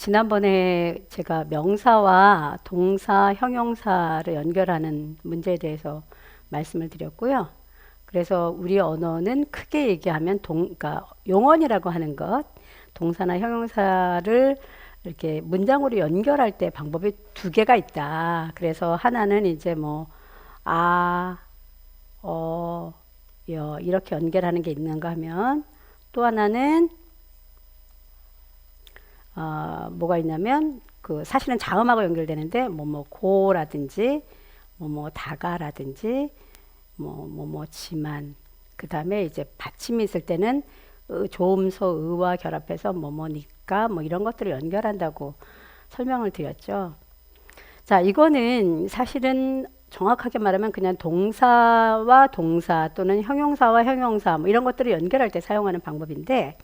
지난번에 제가 명사와 동사, 형용사를 연결하는 문제에 대해서 말씀을 드렸고요. 그래서 우리 언어는 크게 얘기하면 그러니까 용언이라고 하는 것, 동사나 형용사를 이렇게 문장으로 연결할 때 방법이 두 개가 있다. 그래서 하나는 이제 뭐, 아, 이렇게 연결하는 게 있는가 하면 또 하나는 뭐가 있냐면 그 사실은 자음하고 연결되는데 뭐 고라든지 뭐 다가라든지 지만 그 다음에 이제 받침이 있을 때는 조음소 의와 결합해서 뭐니까 뭐 이런 것들을 연결한다고 설명을 드렸죠. 자, 이거는 사실은 정확하게 말하면 그냥 동사와 동사 또는 형용사와 형용사 뭐 이런 것들을 연결할 때 사용하는 방법인데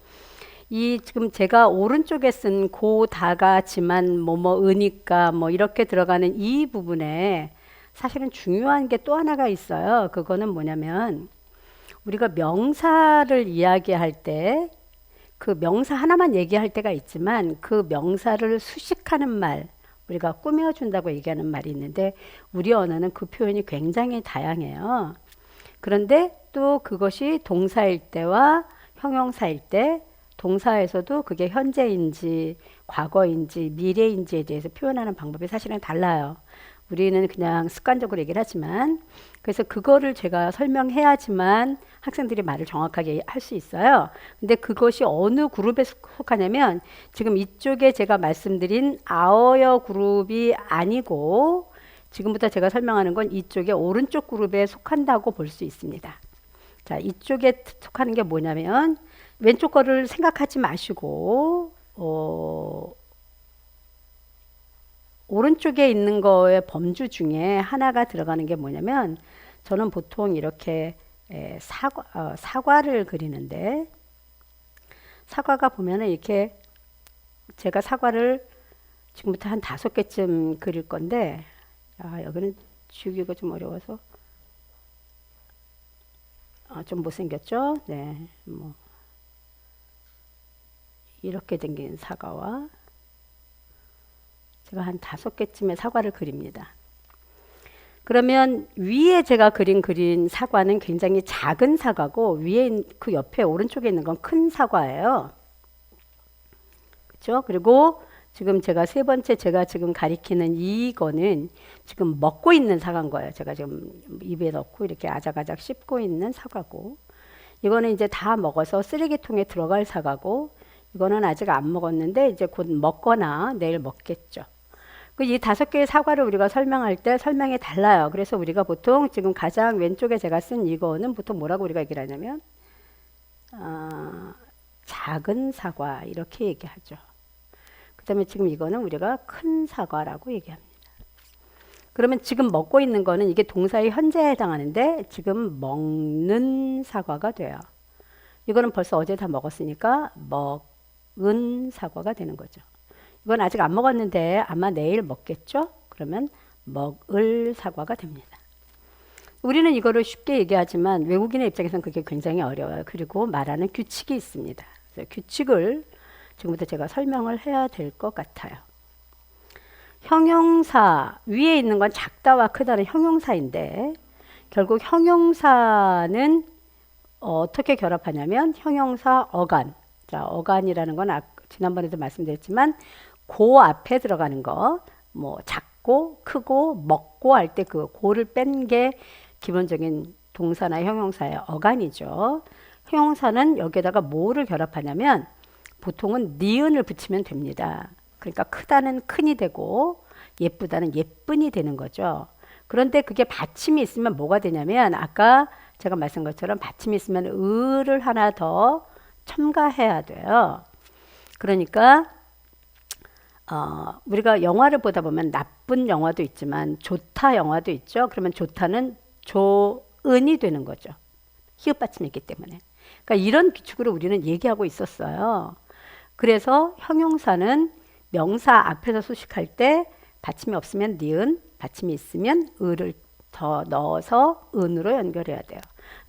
이 지금 제가 오른쪽에 쓴 고, 다가, 지만, 으니까 뭐 이렇게 들어가는 이 부분에 사실은 중요한 게 또 하나가 있어요. 그거는 뭐냐면 우리가 명사를 이야기할 때 그 명사 하나만 얘기할 때가 있지만 그 명사를 수식하는 말, 우리가 꾸며준다고 얘기하는 말이 있는데 우리 언어는 그 표현이 굉장히 다양해요. 그런데 또 그것이 동사일 때와 형용사일 때 동사에서도 그게 현재인지 과거인지 미래인지에 대해서 표현하는 방법이 사실은 달라요. 우리는 그냥 습관적으로 얘기를 하지만 그래서 그거를 제가 설명해야지만 학생들이 말을 정확하게 할 수 있어요. 근데 그것이 어느 그룹에 속하냐면 지금 이쪽에 제가 말씀드린 아어여 그룹이 아니고 지금부터 제가 설명하는 건 이쪽에 오른쪽 그룹에 속한다고 볼 수 있습니다. 자, 이쪽에 속하는 게 뭐냐면 왼쪽 거를 생각하지 마시고 오른쪽에 있는 거의 범주 중에 하나가 들어가는 게 뭐냐면 저는 보통 이렇게 사과를 그리는데 사과가 보면은 이렇게 제가 사과를 지금부터 한 5개쯤 그릴 건데 여기는 지우기가 좀 어려워서 좀 못생겼죠? 네, 뭐 이렇게 생긴 사과와 제가 한 5개쯤의 사과를 그립니다. 그러면 위에 제가 그린 사과는 굉장히 작은 사과고 위에 그 옆에 오른쪽에 있는 건 큰 사과예요. 그렇죠? 그리고 지금 제가 세 번째 제가 지금 가리키는 이거는 지금 먹고 있는 사과인 거예요. 제가 지금 입에 넣고 이렇게 아작아작 씹고 있는 사과고 이거는 이제 다 먹어서 쓰레기통에 들어갈 사과고 이거는 아직 안 먹었는데 이제 곧 먹거나 내일 먹겠죠. 이 5개의 사과를 우리가 설명할 때 설명이 달라요. 그래서 우리가 보통 지금 가장 왼쪽에 제가 쓴 이거는 보통 뭐라고 우리가 얘기를 하냐면 작은 사과 이렇게 얘기하죠. 그 다음에 지금 이거는 우리가 큰 사과라고 얘기합니다. 그러면 지금 먹고 있는 거는 이게 동사의 현재에 해당하는데 지금 먹는 사과가 돼요. 이거는 벌써 어제 다 먹었으니까 먹은 사과가 되는 거죠. 이건 아직 안 먹었는데 아마 내일 먹겠죠? 그러면 먹을 사과가 됩니다. 우리는 이거를 쉽게 얘기하지만 외국인의 입장에서는 그게 굉장히 어려워요. 그리고 말하는 규칙이 있습니다. 그래서 규칙을 지금부터 제가 설명을 해야 될 것 같아요. 형용사 위에 있는 건 작다와 크다는 형용사인데 결국 형용사는 어떻게 결합하냐면 형용사 어간. 자, 어간이라는 건 지난번에도 말씀드렸지만 고 앞에 들어가는 거, 뭐 작고 크고 먹고 할 때 그 고를 뺀 게 기본적인 동사나 형용사의 어간이죠. 형용사는 여기에다가 뭐를 결합하냐면 보통은 니은을 붙이면 됩니다. 그러니까 크다는 큰이 되고 예쁘다는 예쁜이 되는 거죠. 그런데 그게 받침이 있으면 뭐가 되냐면 아까 제가 말씀한 것처럼 받침이 있으면 을을 하나 더 첨가해야 돼요. 그러니까 우리가 영화를 보다 보면 나쁜 영화도 있지만 좋다 영화도 있죠. 그러면 좋다는 조은이 되는 거죠. 히읗 받침이 있기 때문에. 그러니까 이런 규칙으로 우리는 얘기하고 있었어요. 그래서 형용사는 명사 앞에서 수식할 때 받침이 없으면 니은, 받침이 있으면 을을 더 넣어서 은으로 연결해야 돼요.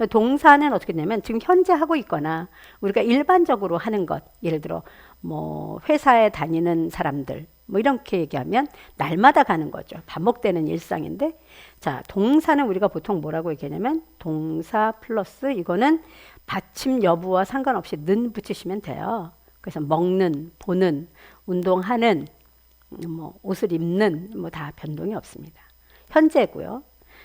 동사는 어떻게 되냐면 지금 현재 하고 있거나 우리가 일반적으로 하는 것, 예를 들어 뭐 회사에 다니는 사람들 뭐 이렇게 얘기하면 날마다 가는 거죠. 반복되는 일상인데, 자, 동사는 우리가 보통 뭐라고 얘기하냐면 동사 플러스 이거는 받침 여부와 상관없이 는 붙이시면 돼요. 그래서 먹는, 보는, 운동하는, 뭐 옷을 입는 뭐 다 변동이 없습니다. 현재고요.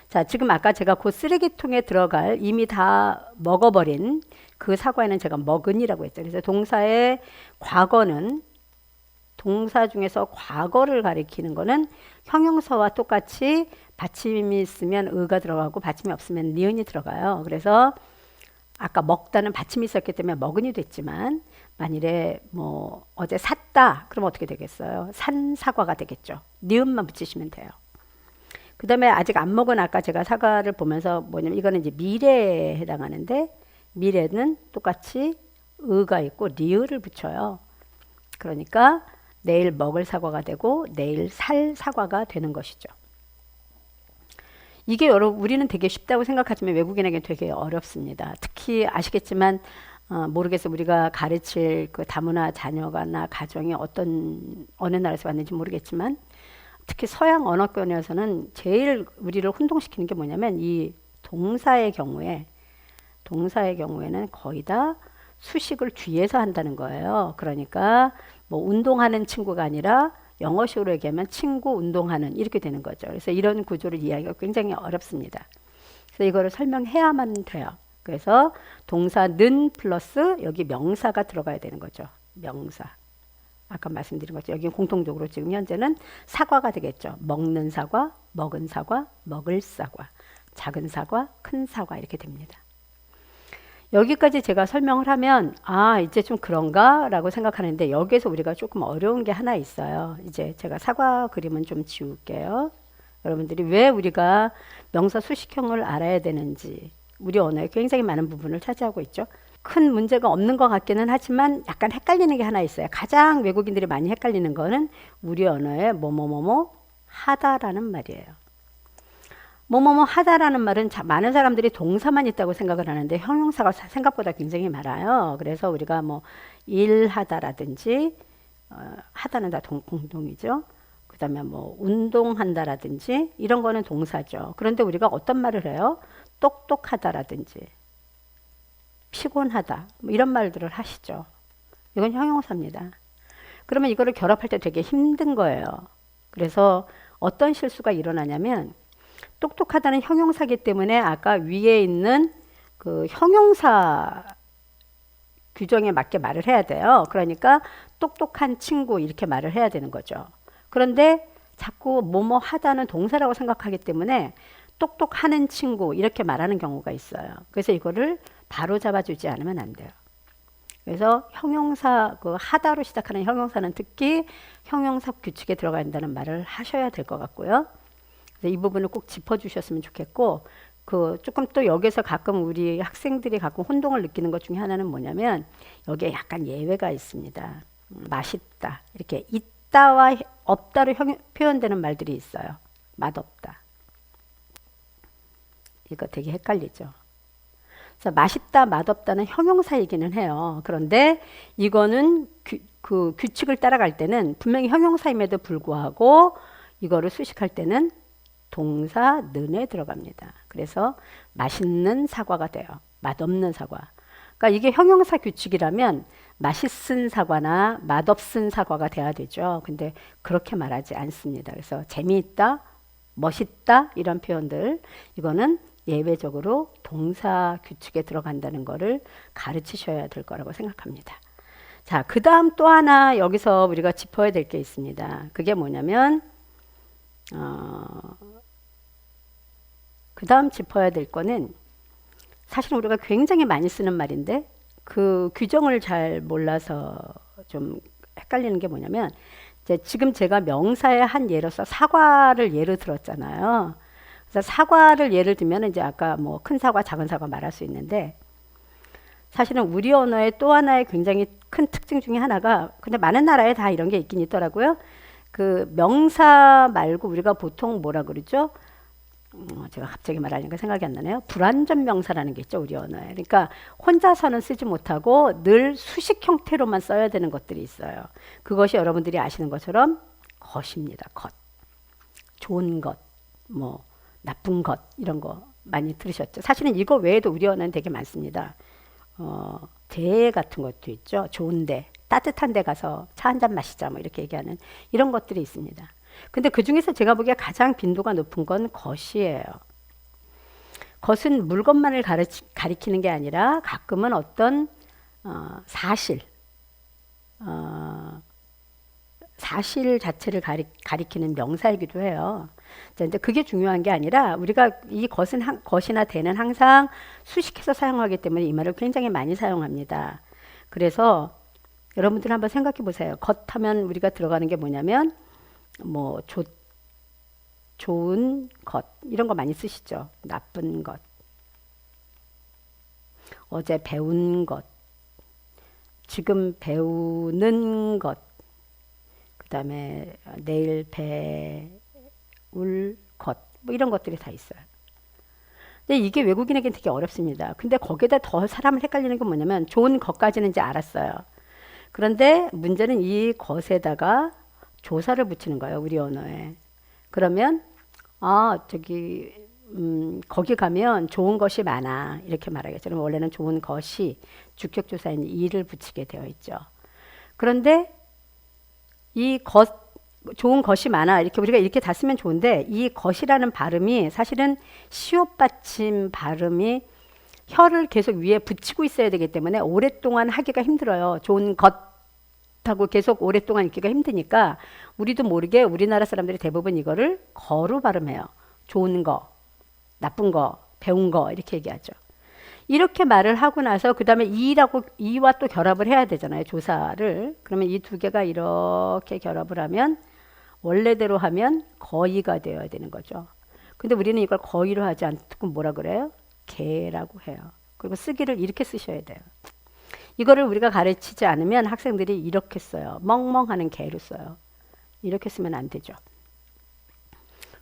자, 지금 아까 제가 그 쓰레기통에 들어갈 이미 다 먹어버린 그 사과에는 제가 먹은이라고 했죠. 그래서 동사의 과거는 동사 중에서 과거를 가리키는 거는 형용사와 똑같이 받침이 있으면 의가 들어가고 받침이 없으면 니은이 들어가요. 그래서 아까 먹다는 받침이 있었기 때문에 먹은이 됐지만 만일에 뭐 어제 샀다 그러면 어떻게 되겠어요? 산 사과가 되겠죠. 니은만 붙이시면 돼요. 그 다음에 아직 안 먹은 아까 제가 사과를 보면서 뭐냐면 이거는 이제 미래에 해당하는데 미래는 똑같이 의가 있고 리을을 붙여요. 그러니까 내일 먹을 사과가 되고 내일 살 사과가 되는 것이죠. 이게 여러분 우리는 되게 쉽다고 생각하지만 외국인에게 되게 어렵습니다. 특히 아시겠지만 모르겠어요. 우리가 가르칠 그 다문화 자녀가나 가정이 어느 나라에서 왔는지 모르겠지만 특히 서양 언어권에서는 제일 우리를 혼동시키는 게 뭐냐면 이 동사의 경우에는 거의 다 수식을 뒤에서 한다는 거예요. 그러니까 뭐 운동하는 친구가 아니라 영어식으로 얘기하면 친구 운동하는 이렇게 되는 거죠. 그래서 이런 구조를 이해하기가 굉장히 어렵습니다. 그래서 이거를 설명해야만 돼요. 그래서 동사는 플러스 여기 명사가 들어가야 되는 거죠. 명사. 아까 말씀드린 것처럼 여기 공통적으로 지금 현재는 사과가 되겠죠. 먹는 사과, 먹은 사과, 먹을 사과, 작은 사과, 큰 사과 이렇게 됩니다. 여기까지 제가 설명을 하면 이제 좀 그런가 라고 생각하는데 여기에서 우리가 조금 어려운 게 하나 있어요. 이제 제가 사과 그림은 좀 지울게요. 여러분들이 왜 우리가 명사 수식형을 알아야 되는지 우리 언어에 굉장히 많은 부분을 차지하고 있죠. 큰 문제가 없는 것 같기는 하지만 약간 헷갈리는 게 하나 있어요. 가장 외국인들이 많이 헷갈리는 거는 우리 언어에 뭐뭐뭐뭐 하다라는 말이에요. 뭐뭐뭐 하다라는 말은 많은 사람들이 동사만 있다고 생각을 하는데 형용사가 생각보다 굉장히 많아요. 그래서 우리가 뭐 일하다라든지 하다는 다 공동이죠. 그 다음에 뭐 운동한다라든지 이런 거는 동사죠. 그런데 우리가 어떤 말을 해요? 똑똑하다라든지 피곤하다 뭐 이런 말들을 하시죠. 이건 형용사입니다. 그러면 이거를 결합할 때 되게 힘든 거예요. 그래서 어떤 실수가 일어나냐면 똑똑하다는 형용사이기 때문에 아까 위에 있는 그 형용사 규정에 맞게 말을 해야 돼요. 그러니까 똑똑한 친구 이렇게 말을 해야 되는 거죠. 그런데 자꾸 뭐뭐 하다는 동사라고 생각하기 때문에 똑똑하는 친구 이렇게 말하는 경우가 있어요. 그래서 이거를 바로 잡아주지 않으면 안 돼요. 그래서 형용사 그 하다로 시작하는 형용사는 특히 형용사 규칙에 들어가 있다는 말을 하셔야 될 것 같고요. 그래서 이 부분을 꼭 짚어주셨으면 좋겠고 그 조금 또 여기서 가끔 우리 학생들이 가끔 혼동을 느끼는 것 중에 하나는 뭐냐면 여기에 약간 예외가 있습니다. 맛있다 이렇게 있다와 없다로 표현되는 말들이 있어요. 맛없다. 이거 되게 헷갈리죠. 그래서 맛있다, 맛없다는 형용사이기는 해요. 그런데 이거는 그 규칙을 따라갈 때는 분명히 형용사임에도 불구하고 이거를 수식할 때는 동사 는에 들어갑니다. 그래서 맛있는 사과가 돼요. 맛없는 사과. 그러니까 이게 형용사 규칙이라면 맛있은 사과나 맛없은 사과가 돼야 되죠. 근데 그렇게 말하지 않습니다. 그래서 재미있다, 멋있다 이런 표현들 이거는 예외적으로 동사 규칙에 들어간다는 것을 가르치셔야 될 거라고 생각합니다. 자, 그 다음 또 하나 여기서 우리가 짚어야 될 게 있습니다. 그게 뭐냐면 그 다음 짚어야 될 거는 사실 우리가 굉장히 많이 쓰는 말인데 그 규정을 잘 몰라서 좀 헷갈리는 게 뭐냐면 이제 지금 제가 명사의 한 예로서 사과를 예로 들었잖아요. 그래서 사과를 예를 들면 이제 아까 뭐 큰 사과, 작은 사과 말할 수 있는데 사실은 우리 언어의 또 하나의 굉장히 큰 특징 중에 하나가 근데 많은 나라에 다 이런 게 있긴 있더라고요. 그 명사 말고 우리가 보통 뭐라 그러죠? 제가 갑자기 말하니까 생각이 안 나네요. 불완전 명사라는 게 있죠, 우리 언어에. 그러니까 혼자서는 쓰지 못하고 늘 수식 형태로만 써야 되는 것들이 있어요. 그것이 여러분들이 아시는 것처럼 것입니다. 것. 좋은 것, 뭐 나쁜 것 이런 거 많이 들으셨죠. 사실은 이거 외에도 우리 언어는 되게 많습니다. 대 같은 것도 있죠. 좋은 데, 따뜻한 데 가서 차 한 잔 마시자 뭐 이렇게 얘기하는 이런 것들이 있습니다. 근데 그 중에서 제가 보기에 가장 빈도가 높은 건 것이에요. 것은 물건만을 가리키는 게 아니라 가끔은 어떤 사실, 사실 자체를 가리키는 명사이기도 해요. 근데 그게 중요한 게 아니라 우리가 이 것이나 대는 항상 수식해서 사용하기 때문에 이 말을 굉장히 많이 사용합니다. 그래서 여러분들 한번 생각해 보세요. 것 하면 우리가 들어가는 게 뭐냐면 뭐 좋은 것 이런 거 많이 쓰시죠. 나쁜 것, 어제 배운 것, 지금 배우는 것, 그 다음에 내일 배울 것, 뭐 이런 것들이 다 있어요. 근데 이게 외국인에게는 되게 어렵습니다. 근데 거기에다 더 사람을 헷갈리는 건 뭐냐면 좋은 것까지는 이제 알았어요. 그런데 문제는 이 것에다가 조사를 붙이는 거예요, 우리 언어에. 그러면 거기 가면 좋은 것이 많아 이렇게 말하겠죠. 그럼 원래는 좋은 것이 주격조사인 이를 붙이게 되어 있죠. 그런데 이 좋은 것이 많아 이렇게 우리가 이렇게 다 쓰면 좋은데 이 것이라는 발음이 사실은 시옷 받침 발음이 혀를 계속 위에 붙이고 있어야 되기 때문에 오랫동안 하기가 힘들어요. 좋은 것하고 계속 오랫동안 읽기가 힘드니까 우리도 모르게 우리나라 사람들이 대부분 이거를 거로 발음해요. 좋은 거, 나쁜 거, 배운 거 이렇게 얘기하죠. 이렇게 말을 하고 나서 그 다음에 이와 또 결합을 해야 되잖아요. 조사를. 그러면 이 두 개가 이렇게 결합을 하면 원래대로 하면 거의가 되어야 되는 거죠. 근데 우리는 이걸 거의로 하지 않고 뭐라 그래요? 개라고 해요. 그리고 쓰기를 이렇게 쓰셔야 돼요. 이거를 우리가 가르치지 않으면 학생들이 이렇게 써요. 멍멍하는 개로 써요. 이렇게 쓰면 안 되죠.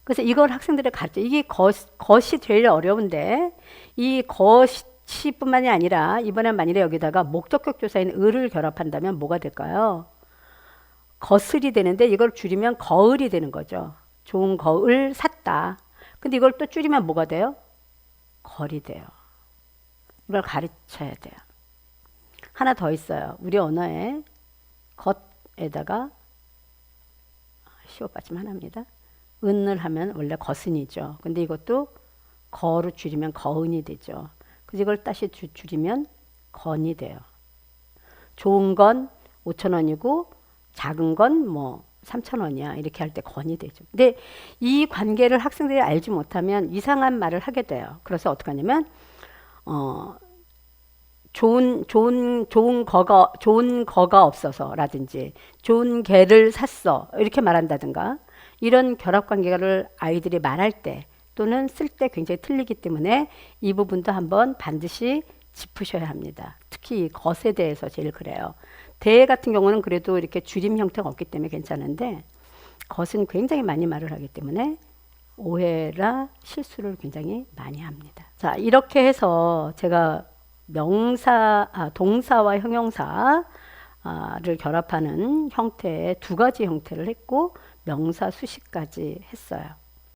그래서 이걸 학생들을 가르쳐. 이게 것이 제일 어려운데 이 것이 뿐만이 아니라 이번에 만일에 여기다가 목적격 조사인 을을 결합한다면 뭐가 될까요? 거슬이 되는데 이걸 줄이면 거을이 되는 거죠. 좋은 거을 샀다. 근데 이걸 또 줄이면 뭐가 돼요? 걸이 돼요. 이걸 가르쳐야 돼요. 하나 더 있어요. 우리 언어에 것에다가 시옷 받침 하나입니다. 은을 하면 원래 거은이죠. 근데 이것도 거로 줄이면 거은이 되죠. 그래서 이걸 다시 줄이면 건이 돼요. 좋은 건 5,000원이고 작은 건 뭐 3,000원이야. 이렇게 할 때 건이 되죠. 근데 이 관계를 학생들이 알지 못하면 이상한 말을 하게 돼요. 그래서 어떻게 하냐면 좋은 거가 없어서라든지 좋은 개를 샀어 이렇게 말한다든가 이런 결합 관계를 아이들이 말할 때 또는 쓸 때 굉장히 틀리기 때문에 이 부분도 한번 반드시 짚으셔야 합니다. 특히 것에 대해서 제일 그래요. 대 같은 경우는 그래도 이렇게 줄임 형태가 없기 때문에 괜찮은데 것은 굉장히 많이 말을 하기 때문에 오해라 실수를 굉장히 많이 합니다. 자, 이렇게 해서 제가 동사와 형용사를 결합하는 형태의 두 가지 형태를 했고 명사 수식까지 했어요.